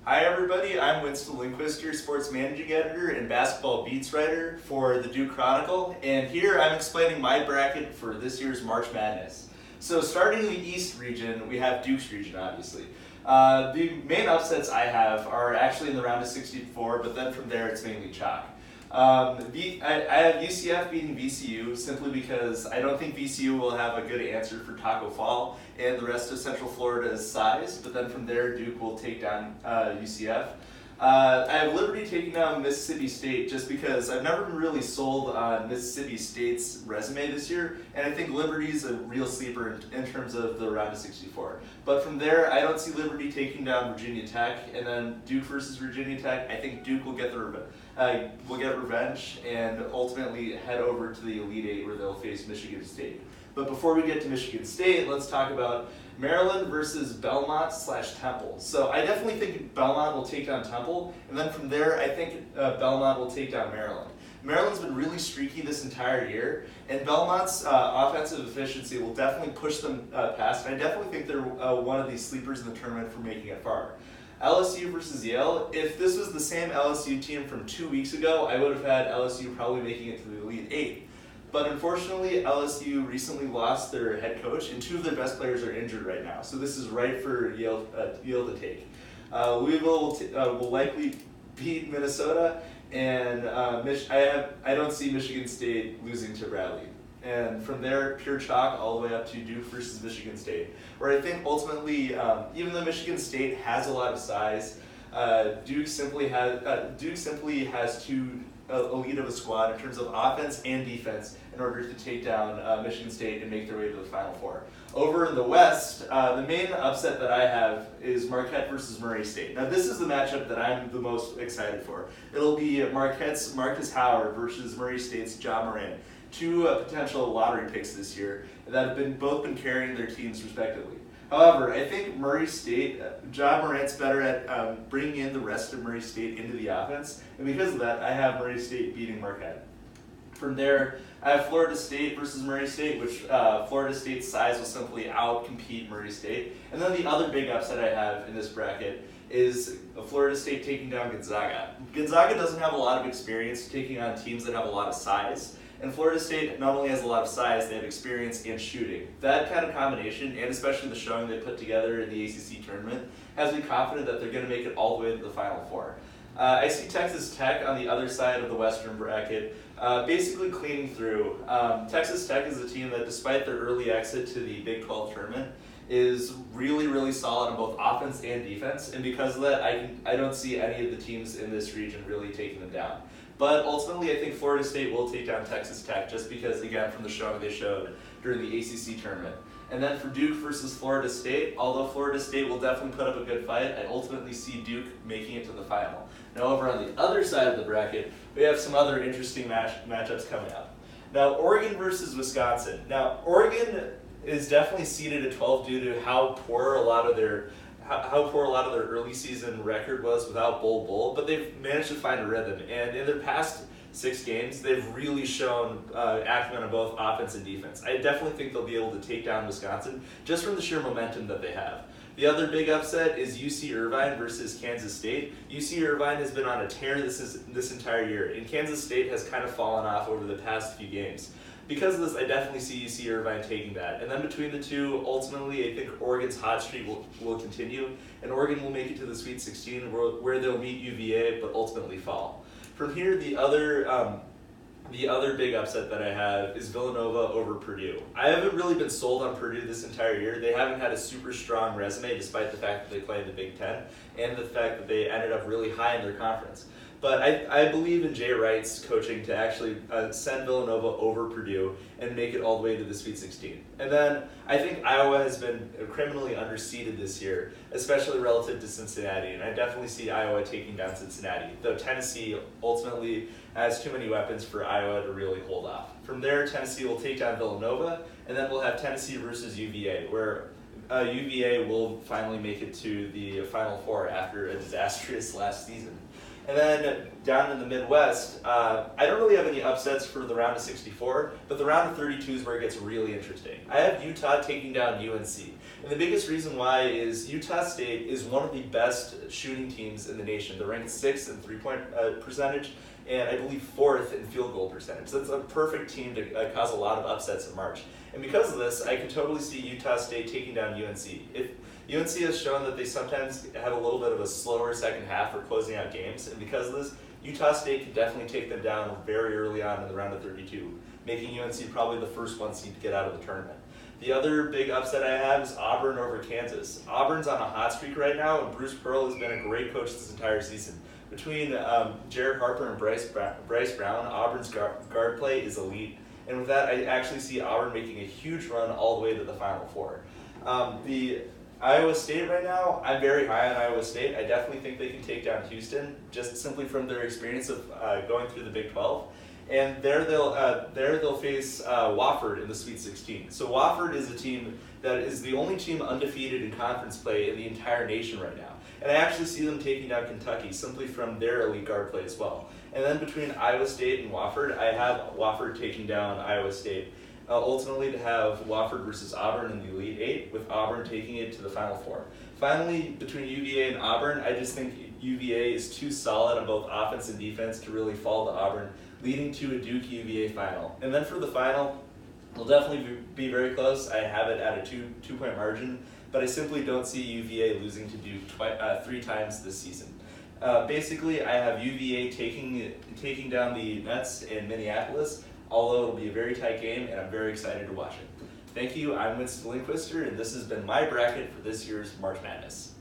Hi everybody, I'm Winston Lindqwister, sports managing editor and basketball beats writer for the Duke Chronicle, and here I'm explaining my bracket for this year's March Madness. So starting in the East region, we have Duke's region obviously. The main upsets I have are actually in the round of 64, but then from there it's mainly chalk. I have UCF beating VCU simply because I don't think VCU will have a good answer for Taco Fall and the rest of Central Florida's size, but then from there Duke will take down UCF. I have Liberty taking down Mississippi State just because I've never been really sold on Mississippi State's resume this year, and I think Liberty's a real sleeper in terms of the round of 64. But from there, I don't see Liberty taking down Virginia Tech, and then Duke versus Virginia Tech. I think Duke will get revenge and ultimately head over to the Elite Eight where they'll face Michigan State. But before we get to Michigan State, let's talk about Maryland versus Belmont/Temple. So I definitely think Belmont will take down Temple, and then from there I think Belmont will take down Maryland. Maryland's been really streaky this entire year, and Belmont's offensive efficiency will definitely push them past, and I definitely think they're one of these sleepers in the tournament for making it far. LSU versus Yale. If this was the same LSU team from 2 weeks ago, I would have had LSU probably making it to the Elite Eight. But unfortunately, LSU recently lost their head coach, and two of their best players are injured right now. So this is right for Yale to take. Louisville will likely beat Minnesota, and I don't see Michigan State losing to Bradley. And from there, pure chalk all the way up to Duke versus Michigan State, where I think ultimately, even though Michigan State has a lot of size, Duke simply has too elite of a squad in terms of offense and defense in order to take down Michigan State and make their way to the Final Four. Over in the West, the main upset that I have is Marquette versus Murray State. Now this is the matchup that I'm the most excited for. It'll be Marquette's Marcus Howard versus Murray State's Ja Morant, two potential lottery picks this year that have both been carrying their teams respectively. However, I think Murray State, Ja Morant's better at bringing in the rest of Murray State into the offense, and because of that, I have Murray State beating Marquette. From there, I have Florida State versus Murray State, which Florida State's size will simply out-compete Murray State. And then the other big upset I have in this bracket is Florida State taking down Gonzaga. Gonzaga doesn't have a lot of experience taking on teams that have a lot of size. And Florida State not only has a lot of size, they have experience in shooting. That kind of combination, and especially the showing they put together in the ACC tournament, has me confident that they're going to make it all the way to the Final Four. I see Texas Tech on the other side of the Western bracket, basically cleaning through. Texas Tech is a team that, despite their early exit to the Big 12 tournament, is really, really solid on both offense and defense, and because of that, I don't see any of the teams in this region really taking them down. But ultimately, I think Florida State will take down Texas Tech just because, again, from the showing they showed during the ACC tournament. And then for Duke versus Florida State, although Florida State will definitely put up a good fight, I ultimately see Duke making it to the final. Now over on the other side of the bracket, we have some other interesting matchups coming up. Now Oregon versus Wisconsin. Now Oregon is definitely seeded at 12 due to how poor a lot of their early season record was without Bull, but they've managed to find a rhythm. And in their past 6 games, they've really shown acumen on both offense and defense. I definitely think they'll be able to take down Wisconsin just from the sheer momentum that they have. The other big upset is UC Irvine versus Kansas State. UC Irvine has been on a tear this entire year, and Kansas State has kind of fallen off over the past few games. Because of this, I definitely see UC Irvine taking that. And then between the two, ultimately, I think Oregon's hot streak will continue, and Oregon will make it to the Sweet 16 where they'll meet UVA, but ultimately fall. From here, the other big upset that I have is Villanova over Purdue. I haven't really been sold on Purdue this entire year. They haven't had a super strong resume, despite the fact that they play in the Big Ten, and the fact that they ended up really high in their conference. But I believe in Jay Wright's coaching to actually send Villanova over Purdue and make it all the way to the Sweet 16. And then I think Iowa has been criminally underseeded this year, especially relative to Cincinnati. And I definitely see Iowa taking down Cincinnati, though Tennessee ultimately has too many weapons for Iowa to really hold off. From there, Tennessee will take down Villanova, and then we'll have Tennessee versus UVA, where UVA will finally make it to the Final Four after a disastrous last season. And then down in the Midwest, I don't really have any upsets for the round of 64, but the round of 32 is where it gets really interesting. I have Utah taking down UNC. And the biggest reason why is Utah State is one of the best shooting teams in the nation. They're ranked 6th in three-point percentage, and I believe 4th in field goal percentage. That's a perfect team to cause a lot of upsets in March. And because of this, I can totally see Utah State taking down UNC. UNC has shown that they sometimes have a little bit of a slower second half for closing out games, and because of this, Utah State could definitely take them down very early on in the round of 32, making UNC probably the first one seed to get out of the tournament. The other big upset I have is Auburn over Kansas. Auburn's on a hot streak right now, and Bruce Pearl has been a great coach this entire season. Between Jared Harper and Bryce Brown, Auburn's guard play is elite. And with that, I actually see Auburn making a huge run all the way to the Final Four. The Iowa State right now, I'm very high on Iowa State. I definitely think they can take down Houston, just simply from their experience of going through the Big 12. And there they'll face Wofford in the Sweet 16. So Wofford is a team that is the only team undefeated in conference play in the entire nation right now. And I actually see them taking down Kentucky simply from their elite guard play as well. And then between Iowa State and Wofford, I have Wofford taking down Iowa State. Ultimately to have Wofford versus Auburn in the Elite Eight, with Auburn taking it to the Final Four. Finally, between UVA and Auburn, I just think UVA is too solid on both offense and defense to really fall to Auburn, leading to a Duke UVA final. And then for the final, it'll definitely be very close. I have it at a two-point margin, but I simply don't see UVA losing to Duke 3 times this season. Basically, I have UVA taking down the Nets in Minneapolis, although it'll be a very tight game, and I'm very excited to watch it. Thank you, I'm Winston Lindqwister, and this has been my bracket for this year's March Madness.